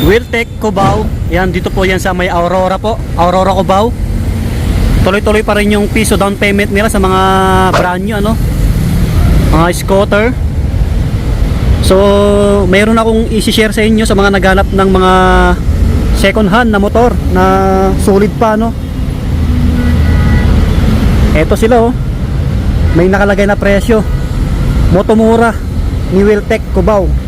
Wheeltech Cubao. Yan, dito po yan sa may Aurora po, Aurora Cubao. Tuloy-tuloy pa rin yung piso down payment nila sa mga brand new, ano, mga scooter. So mayroon akong i-share sa inyo sa mga naghanap ng mga second hand na motor na solid pa, no. Eto sila, oh, may nakalagay na presyo, Motomura ni Wheeltech Cubao.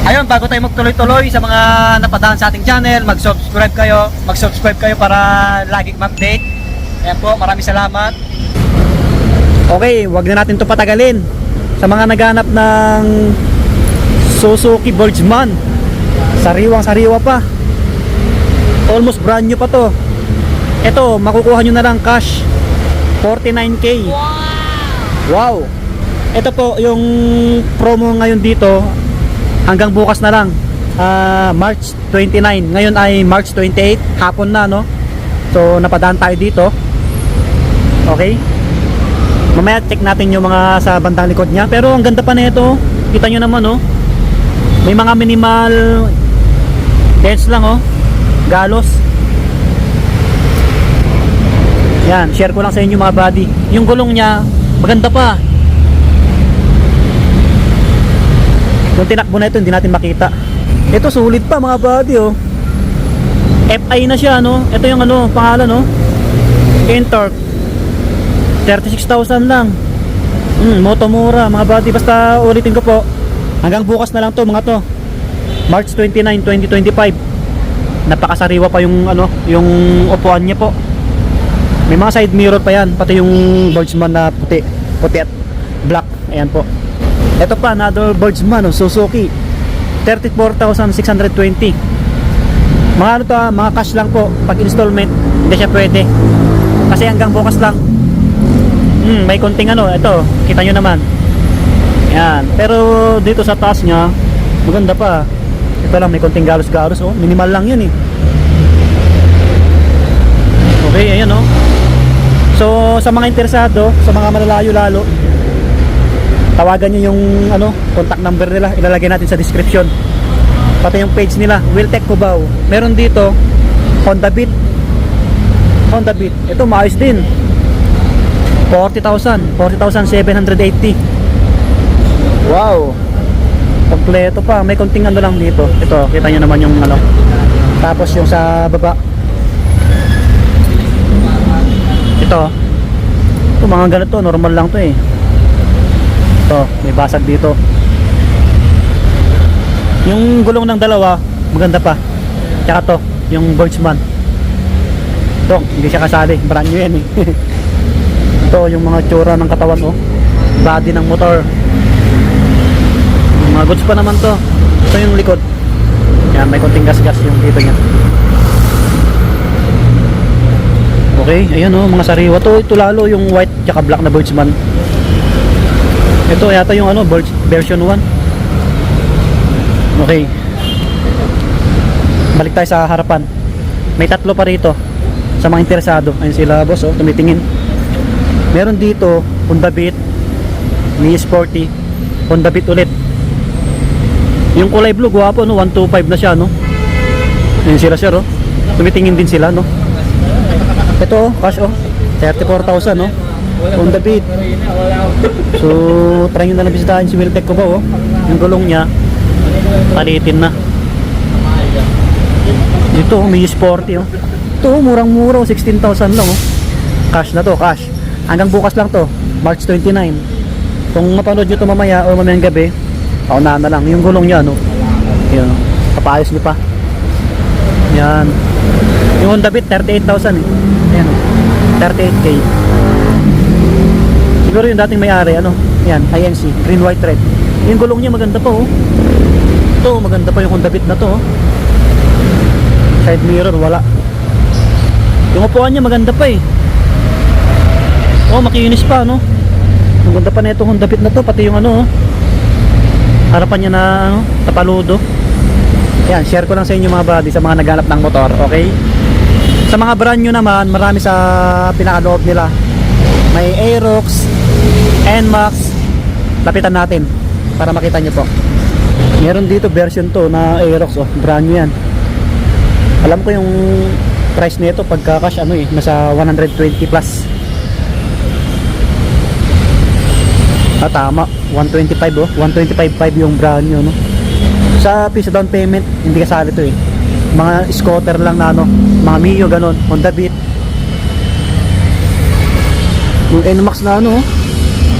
Ayun, bago tayo magtuloy-tuloy sa mga napadaan sa ating channel, mag-subscribe kayo para lagi ma-update. Ayan po, maraming salamat. Okay, wag na natin to patagalin. Sa mga naghanap ng Suzuki Boardsman, sariwang-sariwa pa, almost brand new pa to. Ito, makukuha nyo na lang cash 49k. Wow! Ito po yung promo ngayon dito, hanggang bukas na lang, March 29. Ngayon ay March 28, hapon na, no. So napadaan tayo dito. Okay, mamaya check natin yung mga sa bandang likod niya. Pero ang ganda pa nito, kita nyo naman, no. May mga minimal dents lang, oh, galos. Yan, share ko lang sa inyo mga buddy. Yung gulong niya maganda pa. Yung tinakbo na ito hindi natin makita. Ito sulit pa mga buddy, oh. FI na siya, no. Ito yung ano, pangalan, no, Intorq. 36,000 lang. Motomura mga buddy. Basta ulitin ko po, hanggang bukas na lang to mga to, March 29, 2025. Napakasariwa pa yung ano, yung upuan niya po. May mga side mirror pa yan, pati yung Boardsman na puti at black. Ayan po. Ito pa, another Boardsman, oh, Suzuki, 34,620. Mga ano to, mga cash lang po. Pag installment hindi siya pwede, kasi hanggang bukas lang. May konting ano, ito kita nyo naman. Yan, pero dito sa taas nya maganda pa. Ito lang, may konting galos-galos, oh. Minimal lang yun, eh. Okay, ayan, oh. So sa mga interesado, sa mga malalayo lalo, tawagan nyo yung ano, contact number nila, ilalagay natin sa description. Pati yung page nila, Wheeltech Cubao. Meron dito Honda Beat. Ito maayos din, 40,780. Wow, kompleto pa. May konting ano lang dito. Ito, kita nyo naman yung ano. Tapos yung sa baba, ito mga ganito, normal lang to, eh. Ito, may basag dito. Yung gulong ng dalawa maganda pa. Tsaka to, yung Boardsman, ito hindi siya kasali, brand new yan, eh. Ito yung mga tsura ng katawan, oh, body ng motor. Yung mga goods pa naman to. Ito yung likod. Yan, may konting gas-gas yung dito niya. Okay, ayan, oh, mga sariwa to. Ito lalo yung white tsaka black na Boardsman. Ito yata yung ano, version 1. Okay, balik tayo sa harapan. May tatlo pa rito sa mga interesado. Ayun sila, boss, oh, tumitingin. Meron dito Honda Beat, Mii Sporty, Honda Beat ulit. Yung kulay blue, guwapo, no, 125 na siya, no. Ayun sila, sir, oh, tumitingin din sila, no. Ito, oh, cash, oh, 34,000, no, Honda Beat. So try nyo na lang bisitahin si Wheeltech Cubao, oh. Yung gulong nya palitin na. Dito, oh, Mii Sporty, oh. Ito, murang-mura, 16,000 lang, oh. Cash na to, cash. Hanggang bukas lang to, March 29. Kung mapanood nyo to mamaya o mamayang gabi, paunahan na lang. Yung gulong nya, no, yun, oh, papayos nyo pa. Yan. Yung Honda Beat 38,000, eh. Ayan, 38k. Siguro yung dating may-ari, ano, yan, INC, green, white, red. Yung gulong niya maganda pa, oh. Ito, maganda pa yung Honda Beat na to, oh. Side mirror, wala. Yung upuan niya maganda pa, eh. Oh, makinis pa, no. Maganda pa na itong Honda Beat na to, pati yung ano, oh, harapan niya na, ano, tapaludo. Yan, share ko lang sa inyo mga buddy, sa mga naghanap ng motor, okay? Sa mga brand new naman, marami sa pinakaloob nila. May Aerox, NMAX. Lapitan natin para makita nyo po. Meron dito version to na Aerox, oh, brand new yan. Alam ko yung price nito pagka cash ano eh, nasa 120 plus. Ah, tama, 125 oh, 125.5 yung brand new, no. Sa piso down payment, hindi kasali to eh. Mga scooter lang na ano, mga Mio ganon, Honda Beat. Yung NMAX na ano,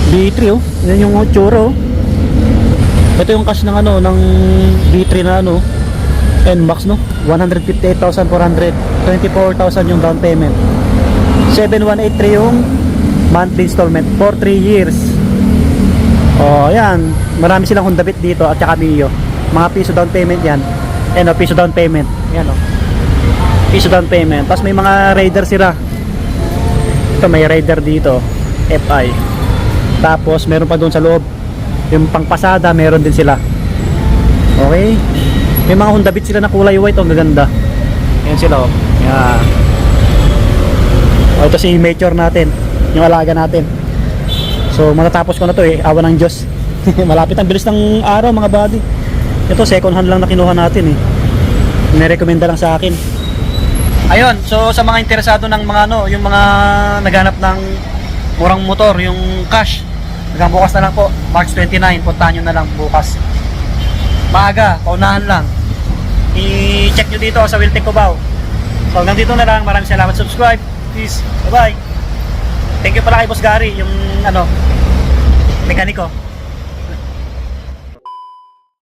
B3 oh, yan yung tsura oh. Ito yung cash ng ano, ng B3 na ano, NMAX no, 158,400, 24,000 yung down payment, 7,183 yung monthly installment for 3 years. Oh, yan, marami silang Honda Beat dito at saka Mio. Mga piso down payment yan. Ayan o, piso down payment. Ayan o, piso down payment. Tapos may mga Raider sila. Ito may Raider dito, FI. Tapos meron pa doon sa loob yung pangpasada, meron din sila. Okay, may mga Honda Beat sila na kulay white. Ang gaganda. Ayan sila o. Ayan. O, ito si Mature natin, yung alaga natin. So matatapos ko na to eh, awa ng Diyos. Malapit ang bilis ng araw mga buddy. Ito second hand lang na kinuha natin eh, nirekomenda lang sa akin. Ayun, so sa mga interesado ng mga ano, yung mga naghanap ng murang motor, yung cash, hanggang bukas na lang po, March 29, puntahan nyo na lang bukas. Maaga, paunahan lang. I-check nyo dito sa Wiltec Cubao. So hanggang dito na lang, maraming salamat, subscribe, peace, bye bye. Thank you pala kay Boss Gary, yung ano, mekaniko.